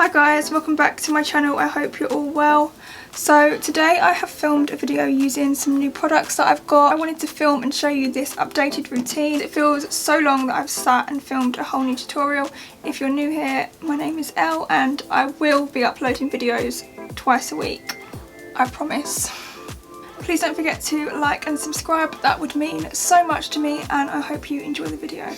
Hi guys, welcome back to my channel. I hope you're all well. So today I have filmed a video using some new products that I've got. I wanted to film and show you this updated routine. It feels so long that I've sat and filmed a whole new tutorial. If you're new here, my name is Elle and I will be uploading videos twice a week. I promise. Please don't forget to like and subscribe. That would mean so much to me and I hope you enjoy the video.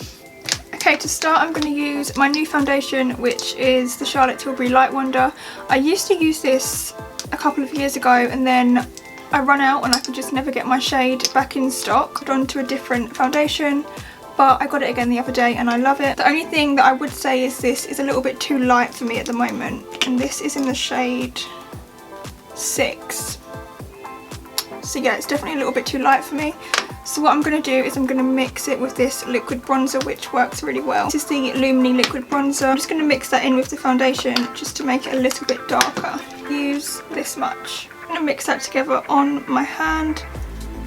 Okay, to start I'm going to use my new foundation, which is the Charlotte Tilbury Light Wonder. I used to use this a couple of years ago and then I run out and I could just never get my shade back in stock. I've gone to a different foundation, but I got it again the other day and I love it. The only thing that I would say is this is a little bit too light for me at the moment, and this is in the shade 6. So yeah, it's definitely a little bit too light for me. So what I'm going to do is I'm going to mix it with this liquid bronzer, which works really well. This is the Lumini liquid bronzer. I'm just going to mix that in with the foundation just to make it a little bit darker. Use this much. I'm going to mix that together on my hand,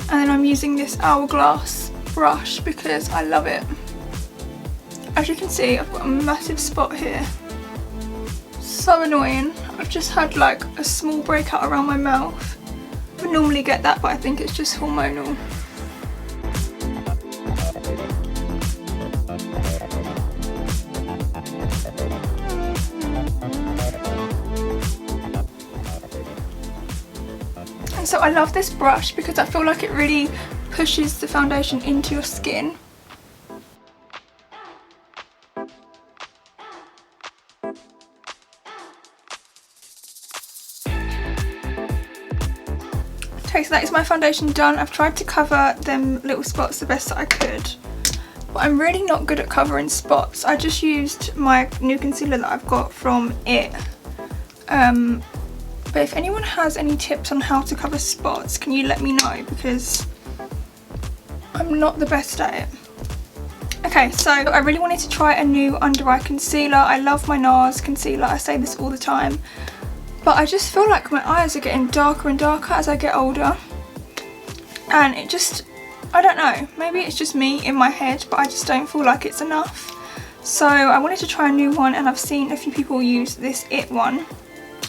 and then I'm using this hourglass brush because I love it. As you can see, I've got a massive spot here. So annoying. I've just had like a small breakout around my mouth. I would normally get that, but I think it's just hormonal. And so I love this brush because I feel like it really pushes the foundation into your skin. Okay, so that is my foundation done. I've tried to cover them little spots the best that I could, but I'm really not good at covering spots. I just used my new concealer that I've got from It. But if anyone has any tips on how to cover spots, can you let me know, because I'm not the best at it. Okay, so I really wanted to try a new under eye concealer. I love my NARS concealer, I say this all the time. But I just feel like my eyes are getting darker and darker as I get older. And it just, I don't know, maybe it's just me in my head, but I just don't feel like it's enough. So I wanted to try a new one, and I've seen a few people use this It one.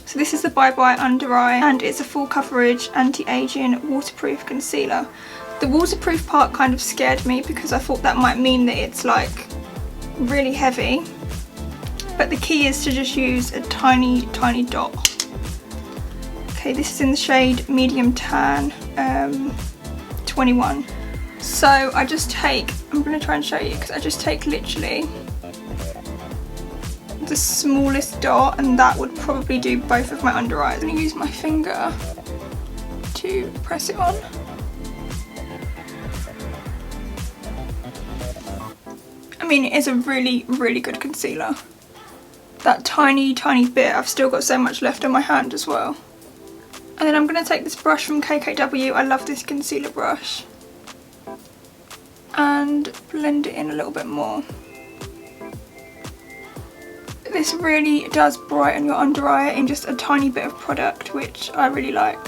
So this is the Bye Bye Under Eye, and it's a full coverage anti-aging waterproof concealer. The waterproof part kind of scared me because I thought that might mean that it's like really heavy. But the key is to just use a tiny, tiny dot. Okay, this is in the shade Medium Tan 21. So I just take, I'm going to try and show you, because I just take literally the smallest dot, and that would probably do both of my under eyes. I'm going to use my finger to press it on. I mean, it is a really, really good concealer. That tiny, tiny bit, I've still got so much left on my hand as well. And then I'm going to take this brush from KKW, I love this concealer brush, and blend it in a little bit more. This really does brighten your under eye in just a tiny bit of product, which I really like.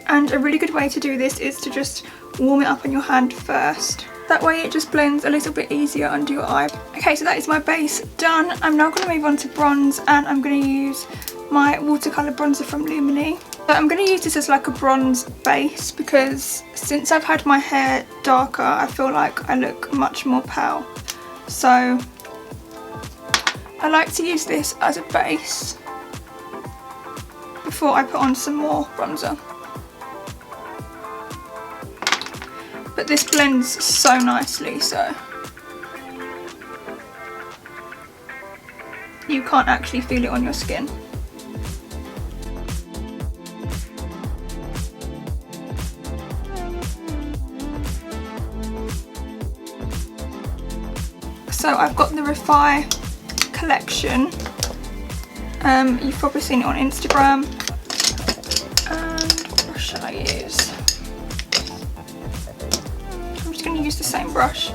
And a really good way to do this is to just warm it up on your hand first. That way it just blends a little bit easier under your eye. Okay, so that is my base done. I'm now going to move on to bronze, and I'm going to use my watercolour bronzer from Lumini. So I'm going to use this as like a bronze base because since I've had my hair darker, I feel like I look much more pale. So I like to use this as a base before I put on some more bronzer. But this blends so nicely, so you can't actually feel it on your skin. So I've got the Refy collection. You've probably seen it on Instagram. And what brush should I use? I'm just going to use the same brush.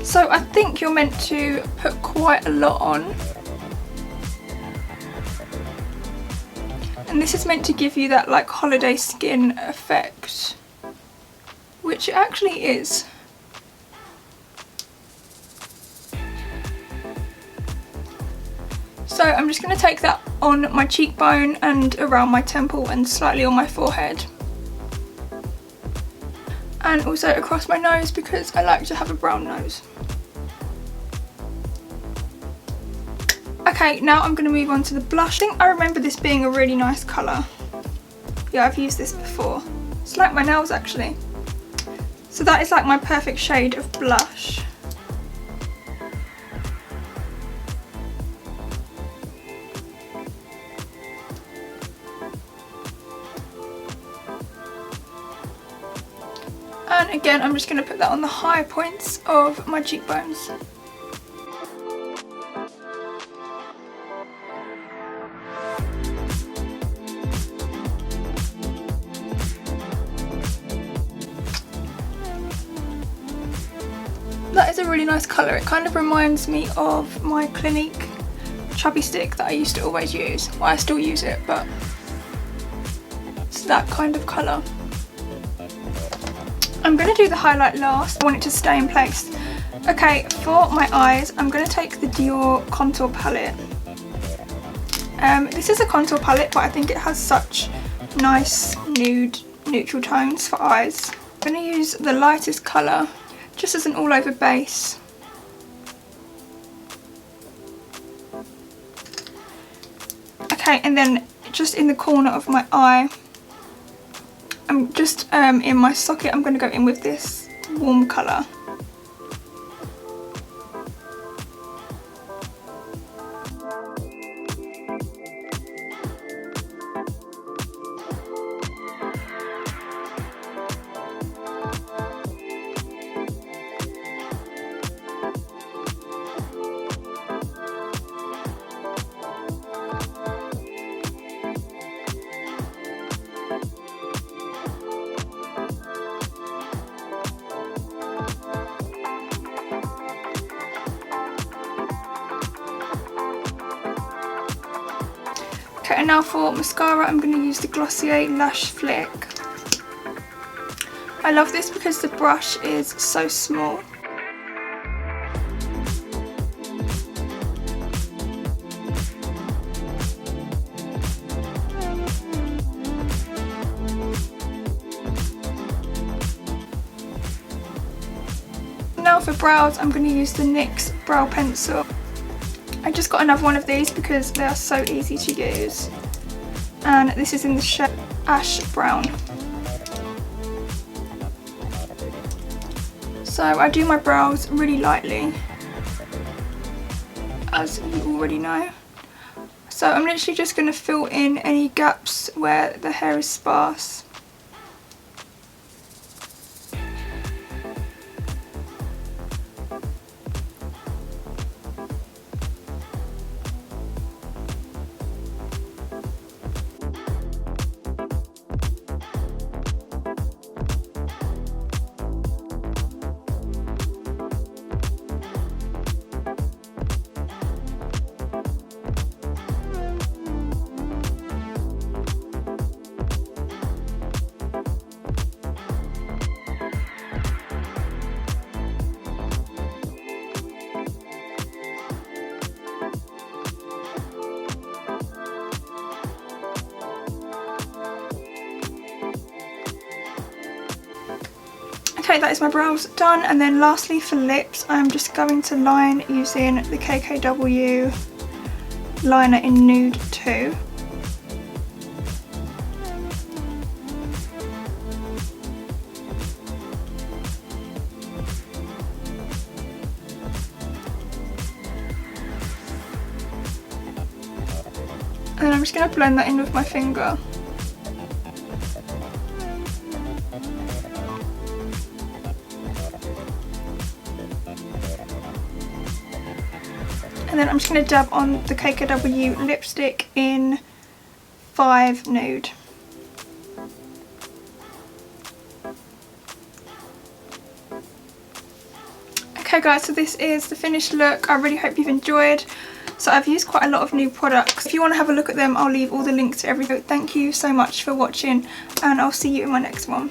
So I think you're meant to put quite a lot on. And this is meant to give you that like holiday skin effect, which it actually is. So I'm just going to take that on my cheekbone and around my temple and slightly on my forehead. And also across my nose because I like to have a brown nose. Okay, now I'm going to move on to the blush. I think I remember this being a really nice colour. Yeah, I've used this before. It's like my nails actually. So that is like my perfect shade of blush. And again, I'm just going to put that on the high points of my cheekbones. That is a really nice colour. It kind of reminds me of my Clinique chubby stick that I used to always use. Well, I still use it, but it's that kind of colour. I'm going to do the highlight last. I want it to stay in place. Okay, for my eyes, I'm going to take the Dior contour palette. This is a contour palette, but I think it has such nice nude neutral tones for eyes. I'm going to use the lightest colour, just as an all-over base. Okay, and then just in the corner of my eye, I'm just in my socket, I'm going to go in with this warm colour. Okay, and now for mascara, I'm going to use the Glossier Lash Flick. I love this because the brush is so small. Now for brows, I'm going to use the NYX brow pencil. I just got another one of these because they are so easy to use, and this is in the shade Ash Brown. So I do my brows really lightly, as you already know. So I'm literally just going to fill in any gaps where the hair is sparse. Okay, that is my brows done, and then lastly for lips, I'm just going to line using the KKW liner in Nude 2. And then I'm just going to blend that in with my finger. And then I'm just going to dab on the KKW lipstick in 5 Nude. Okay guys, so this is the finished look. I really hope you've enjoyed. So I've used quite a lot of new products. If you want to have a look at them, I'll leave all the links to everything. Thank you so much for watching, and I'll see you in my next one.